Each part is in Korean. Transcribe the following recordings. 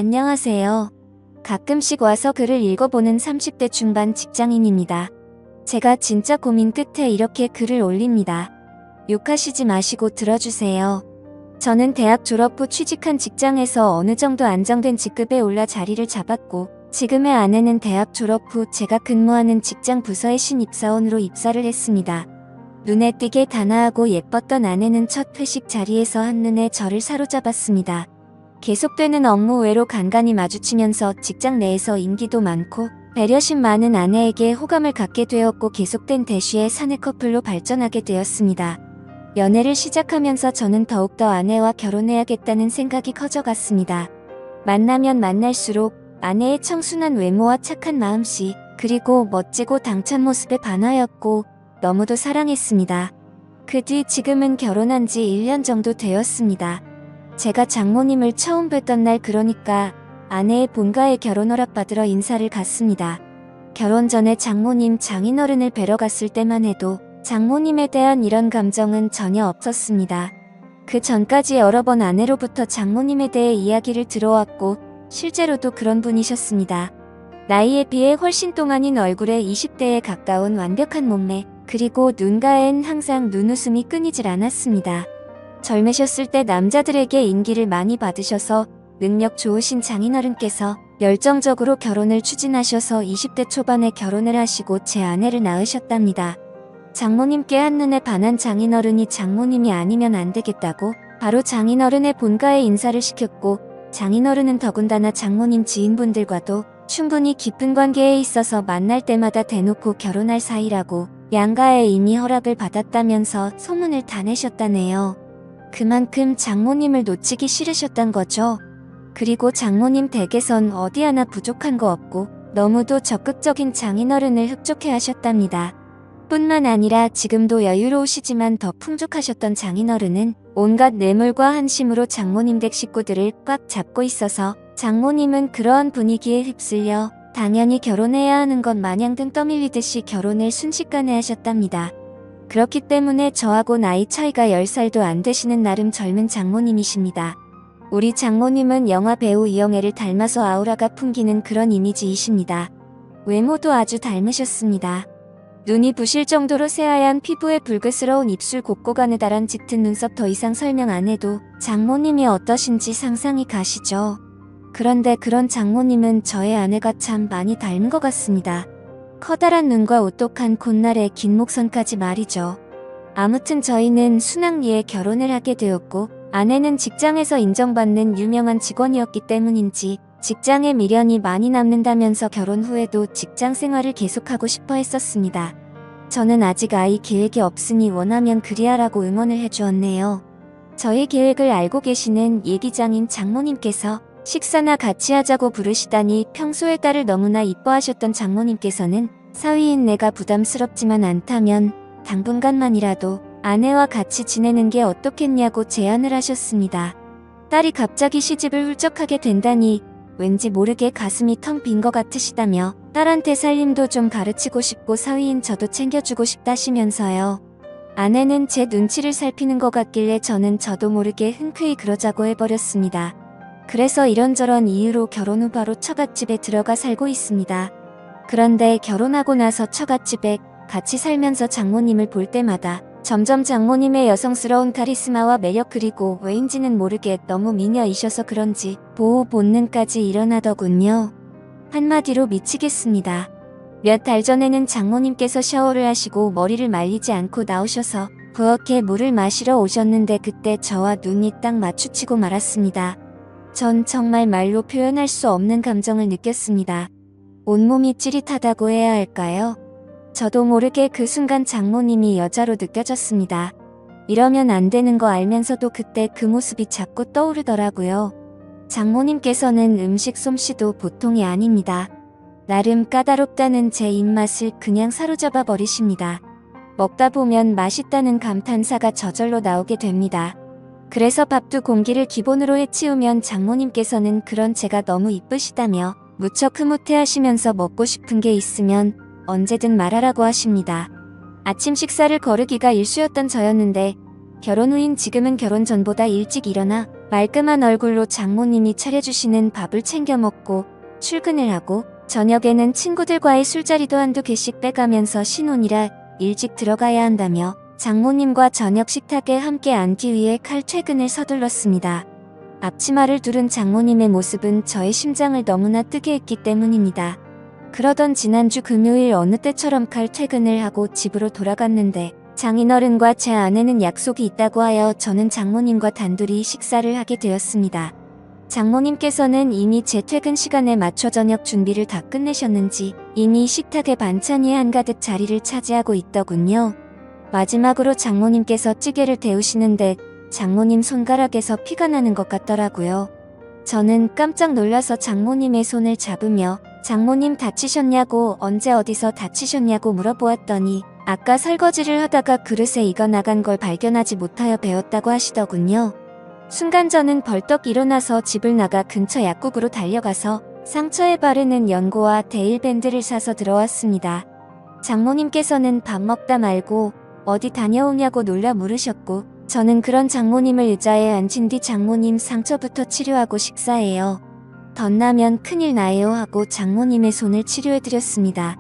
안녕하세요. 가끔씩 와서 글을 읽어보는 30대 중반 직장인입니다. 제가 진짜 고민 끝에 이렇게 글을 올립니다. 욕하시지 마시고 들어주세요. 저는 대학 졸업 후 취직한 직장에서 어느 정도 안정된 직급에 올라 자리를 잡았고, 지금의 아내는 대학 졸업 후 제가 근무하는 직장 부서의 신입사원으로 입사를 했습니다. 눈에 띄게 단아하고 예뻤던 아내는 첫 회식 자리에서 한눈에 저를 사로잡았습니다. 계속되는 업무 외로 간간히 마주치면서 직장 내에서 인기도 많고 배려심 많은 아내에게 호감을 갖게 되었고, 계속된 대쉬의 사내 커플로 발전하게 되었습니다. 연애를 시작하면서 저는 더욱더 아내와 결혼해야겠다는 생각이 커져갔습니다. 만나면 만날수록 아내의 청순한 외모와 착한 마음씨, 그리고 멋지고 당찬 모습에 반하였고 너무도 사랑했습니다. 그 뒤 지금은 결혼한 지 1년 정도 되었습니다. 제가 장모님을 처음 뵀던 날, 그러니까 아내의 본가에 결혼 허락받으러 인사를 갔습니다. 결혼 전에 장모님 장인어른을 뵈러 갔을 때만 해도 장모님에 대한 이런 감정은 전혀 없었습니다. 그 전까지 여러 번 아내로부터 장모님에 대해 이야기를 들어왔고 실제로도 그런 분이셨습니다. 나이에 비해 훨씬 동안인 얼굴에 20대에 가까운 완벽한 몸매, 그리고 눈가엔 항상 눈웃음이 끊이질 않았습니다. 젊으셨을 때 남자들에게 인기를 많이 받으셔서 능력 좋으신 장인어른께서 열정적으로 결혼을 추진하셔서 20대 초반에 결혼을 하시고 제 아내를 낳으셨답니다. 장모님께 한눈에 반한 장인어른이 장모님이 아니면 안 되겠다고 바로 장인어른의 본가에 인사를 시켰고, 장인어른은 더군다나 장모님 지인분들과도 충분히 깊은 관계에 있어서 만날 때마다 대놓고 결혼할 사이라고 양가에 이미 허락을 받았다면서 소문을 다 내셨다네요. 그만큼 장모님을 놓치기 싫으셨단 거죠. 그리고 장모님 댁에선 어디 하나 부족한 거 없고 너무도 적극적인 장인어른을 흡족해 하셨답니다. 뿐만 아니라 지금도 여유로우시지만 더 풍족하셨던 장인어른은 온갖 뇌물과 한심으로 장모님 댁 식구들을 꽉 잡고 있어서 장모님은 그러한 분위기에 휩쓸려 당연히 결혼해야 하는 것 마냥 등 떠밀리듯이 결혼을 순식간에 하셨답니다. 그렇기 때문에 저하고 나이 차이가 10살도 안 되시는 나름 젊은 장모님이십니다. 우리 장모님은 영화 배우 이영애를 닮아서 아우라가 풍기는 그런 이미지이십니다. 외모도 아주 닮으셨습니다. 눈이 부실 정도로 새하얀 피부에 붉으스러운 입술, 곱고 가느다란 짙은 눈썹, 더 이상 설명 안 해도 장모님이 어떠신지 상상이 가시죠. 그런데 그런 장모님은 저의 아내가 참 많이 닮은 것 같습니다. 커다란 눈과 오똑한 콧날에 긴 목선까지 말이죠. 아무튼 저희는 순학리에 결혼을 하게 되었고, 아내는 직장에서 인정받는 유명한 직원이었기 때문인지 직장에 미련이 많이 남는다면서 결혼 후에도 직장 생활을 계속하고 싶어 했었습니다. 저는 아직 아이 계획이 없으니 원하면 그리하라고 응원을 해주었네요. 저희 계획을 알고 계시는 예기장인 장모님께서 식사나 같이 하자고 부르시다니, 평소에 딸을 너무나 이뻐하셨던 장모님께서는 사위인 내가 부담스럽지만 않다면 당분간만이라도 아내와 같이 지내는 게 어떻겠냐고 제안을 하셨습니다. 딸이 갑자기 시집을 훌쩍하게 된다니 왠지 모르게 가슴이 텅 빈 것 같으시다며 딸한테 살림도 좀 가르치고 싶고 사위인 저도 챙겨주고 싶다시면서요. 아내는 제 눈치를 살피는 것 같길래 저도 모르게 흔쾌히 그러자고 해버렸습니다. 그래서 이런저런 이유로 결혼 후 바로 처갓집에 들어가 살고 있습니다. 그런데 결혼하고 나서 처갓집에 같이 살면서 장모님을 볼 때마다 점점 장모님의 여성스러운 카리스마와 매력, 그리고 왜인지는 모르게 너무 미녀이셔서 그런지 보호 본능까지 일어나더군요. 한마디로 미치겠습니다. 몇 달 전에는 장모님께서 샤워를 하시고 머리를 말리지 않고 나오셔서 부엌에 물을 마시러 오셨는데 그때 저와 눈이 딱 마주치고 말았습니다. 전 정말 말로 표현할 수 없는 감정을 느꼈습니다. 온몸이 찌릿하다고 해야 할까요? 저도 모르게 그 순간 장모님이 여자로 느껴졌습니다. 이러면 안 되는 거 알면서도 그때 그 모습이 자꾸 떠오르더라고요. 장모님께서는 음식 솜씨도 보통이 아닙니다. 나름 까다롭다는 제 입맛을 그냥 사로잡아 버리십니다. 먹다 보면 맛있다는 감탄사가 저절로 나오게 됩니다. 그래서 밥도 공기를 기본으로 해치우면 장모님께서는 그런 제가 너무 이쁘시다며 무척 흐뭇해하시면서 먹고 싶은 게 있으면 언제든 말하라고 하십니다. 아침 식사를 거르기가 일쑤였던 저였는데 결혼 후인 지금은 결혼 전보다 일찍 일어나 말끔한 얼굴로 장모님이 차려주시는 밥을 챙겨 먹고 출근을 하고 저녁에는 친구들과의 술자리도 한두 개씩 빼가면서 신혼이라 일찍 들어가야 한다며 장모님과 저녁 식탁에 함께 앉기 위해 칼퇴근을 서둘렀습니다. 앞치마를 두른 장모님의 모습은 저의 심장을 너무나 뜨게 했기 때문입니다. 그러던 지난주 금요일 어느 때처럼 칼퇴근을 하고 집으로 돌아갔는데 장인어른과 제 아내는 약속이 있다고 하여 저는 장모님과 단둘이 식사를 하게 되었습니다. 장모님께서는 이미 제 퇴근 시간에 맞춰 저녁 준비를 다 끝내셨는지 이미 식탁에 반찬이 한가득 자리를 차지하고 있더군요. 마지막으로 장모님께서 찌개를 데우시는데 장모님 손가락에서 피가 나는 것 같더라고요. 저는 깜짝 놀라서 장모님의 손을 잡으며 장모님 다치셨냐고 언제 어디서 다치셨냐고 물어보았더니 아까 설거지를 하다가 그릇에 이가 나간 걸 발견하지 못하여 베었다고 하시더군요. 순간 저는 벌떡 일어나서 집을 나가 근처 약국으로 달려가서 상처에 바르는 연고와 데일밴드를 사서 들어왔습니다. 장모님께서는 밥 먹다 말고 어디 다녀오냐고 놀라 물으셨고 저는 그런 장모님을 의자에 앉힌 뒤 장모님 상처부터 치료하고 식사해요. 덧나면 큰일 나요 하고 장모님의 손을 치료해드렸습니다.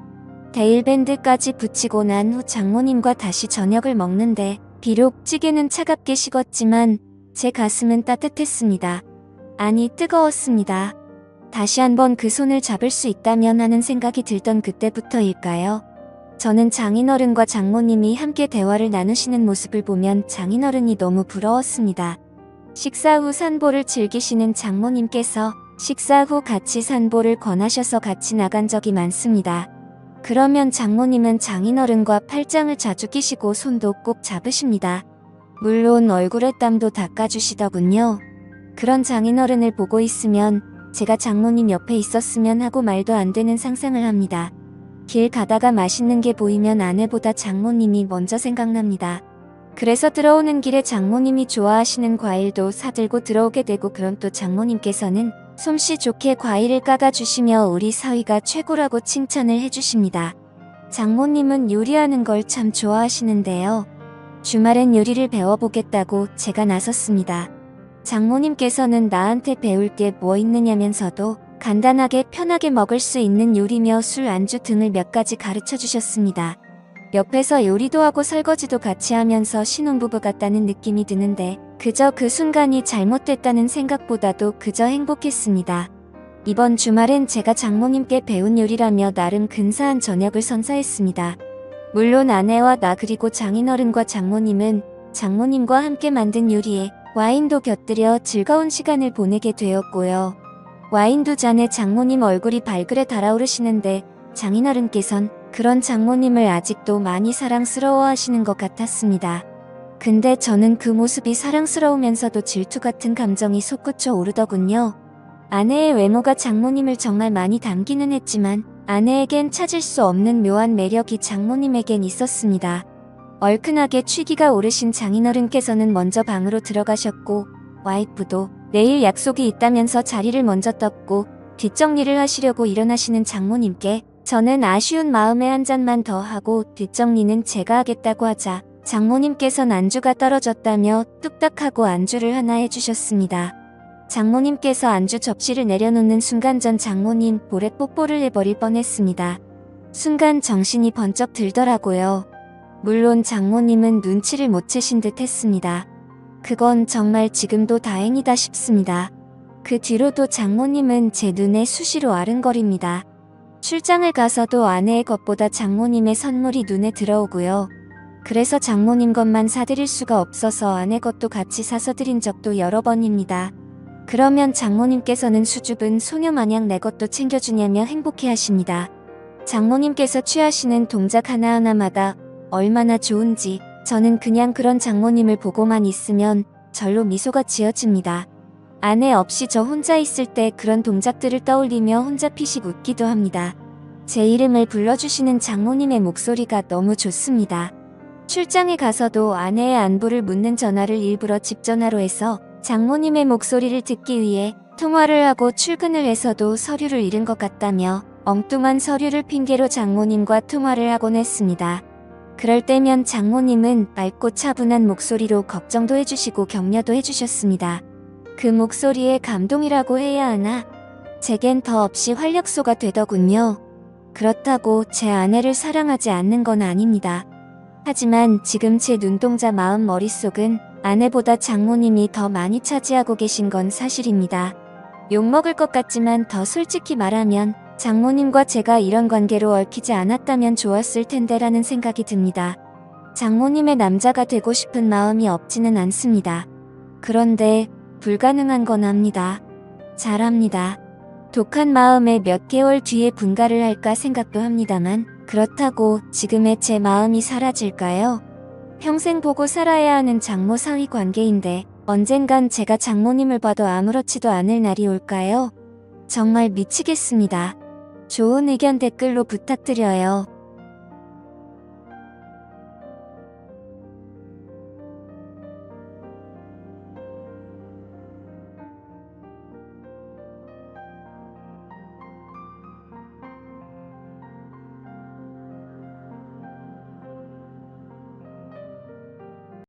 데일밴드까지 붙이고 난 후 장모님과 다시 저녁을 먹는데 비록 찌개는 차갑게 식었지만 제 가슴은 따뜻했습니다. 아니 뜨거웠습니다. 다시 한번 그 손을 잡을 수 있다면 하는 생각이 들던 그때부터일까요? 저는 장인어른과 장모님이 함께 대화를 나누시는 모습을 보면 장인어른이 너무 부러웠습니다. 식사 후 산보를 즐기시는 장모님께서 식사 후 같이 산보를 권하셔서 같이 나간 적이 많습니다. 그러면 장모님은 장인어른과 팔짱을 자주 끼시고 손도 꼭 잡으십니다. 물론 얼굴에 땀도 닦아주시더군요. 그런 장인어른을 보고 있으면 제가 장모님 옆에 있었으면 하고 말도 안 되는 상상을 합니다. 길 가다가 맛있는 게 보이면 아내보다 장모님이 먼저 생각납니다. 그래서 들어오는 길에 장모님이 좋아하시는 과일도 사들고 들어오게 되고 그럼 또 장모님께서는 솜씨 좋게 과일을 까가주시며 우리 사위가 최고라고 칭찬을 해주십니다. 장모님은 요리하는 걸 참 좋아하시는데요. 주말엔 요리를 배워보겠다고 제가 나섰습니다. 장모님께서는 나한테 배울 게 뭐 있느냐면서도 간단하게 편하게 먹을 수 있는 요리며 술 안주 등을 몇 가지 가르쳐 주셨습니다. 옆에서 요리도 하고 설거지도 같이 하면서 신혼부부 같다는 느낌이 드는데 그저 그 순간이 잘못됐다는 생각보다도 그저 행복했습니다. 이번 주말엔 제가 장모님께 배운 요리라며 나름 근사한 저녁을 선사했습니다. 물론 아내와 나 그리고 장인어른과 장모님은 장모님과 함께 만든 요리에 와인도 곁들여 즐거운 시간을 보내게 되었고요. 와인 두 잔에 장모님 얼굴이 발그레 달아오르시는데 장인어른께선 그런 장모님을 아직도 많이 사랑스러워 하시는 것 같았습니다. 근데 저는 그 모습이 사랑스러우면서도 질투 같은 감정이 솟구쳐 오르더군요. 아내의 외모가 장모님을 정말 많이 닮기는 했지만 아내에겐 찾을 수 없는 묘한 매력이 장모님에겐 있었습니다. 얼큰하게 취기가 오르신 장인어른께서는 먼저 방으로 들어가셨고 와이프도 내일 약속이 있다면서 자리를 먼저 떴고 뒷정리를 하시려고 일어나시는 장모님께 저는 아쉬운 마음에 한 잔만 더 하고 뒷정리는 제가 하겠다고 하자 장모님께선 안주가 떨어졌다며 뚝딱하고 안주를 하나 해주셨습니다. 장모님께서 안주 접시를 내려놓는 순간 전 장모님 볼에 뽀뽀를 해버릴 뻔했습니다. 순간 정신이 번쩍 들더라고요. 물론 장모님은 눈치를 못 채신 듯 했습니다. 그건 정말 지금도 다행이다 싶습니다. 그 뒤로도 장모님은 제 눈에 수시로 아른거립니다. 출장을 가서도 아내의 것보다 장모님의 선물이 눈에 들어오고요. 그래서 장모님 것만 사드릴 수가 없어서 아내 것도 같이 사서 드린 적도 여러 번입니다. 그러면 장모님께서는 수줍은 소녀 마냥 내 것도 챙겨주냐며 행복해하십니다. 장모님께서 취하시는 동작 하나하나마다 얼마나 좋은지 저는 그냥 그런 장모님을 보고만 있으면 절로 미소가 지어집니다. 아내 없이 저 혼자 있을 때 그런 동작들을 떠올리며 혼자 피식 웃기도 합니다. 제 이름을 불러주시는 장모님의 목소리가 너무 좋습니다. 출장에 가서도 아내의 안부를 묻는 전화를 일부러 집 전화로 해서 장모님의 목소리를 듣기 위해 통화를 하고 출근을 해서도 서류를 잃은 것 같다며 엉뚱한 서류를 핑계로 장모님과 통화를 하곤 했습니다. 그럴 때면 장모님은 맑고 차분한 목소리로 걱정도 해주시고 격려도 해주셨습니다. 그 목소리에 감동이라고 해야 하나? 제겐 더 없이 활력소가 되더군요. 그렇다고 제 아내를 사랑하지 않는 건 아닙니다. 하지만 지금 제 눈동자 마음 머릿속은 아내보다 장모님이 더 많이 차지하고 계신 건 사실입니다. 욕먹을 것 같지만 더 솔직히 말하면 장모님과 제가 이런 관계로 얽히지 않았다면 좋았을 텐데라는 생각이 듭니다. 장모님의 남자가 되고 싶은 마음이 없지는 않습니다. 그런데 불가능한 건 압니다. 잘합니다. 독한 마음에 몇 개월 뒤에 분가를 할까 생각도 합니다만 그렇다고 지금의 제 마음이 사라질까요? 평생 보고 살아야 하는 장모 사위 관계인데 언젠간 제가 장모님을 봐도 아무렇지도 않을 날이 올까요? 정말 미치겠습니다. 좋은 의견 댓글로 부탁드려요.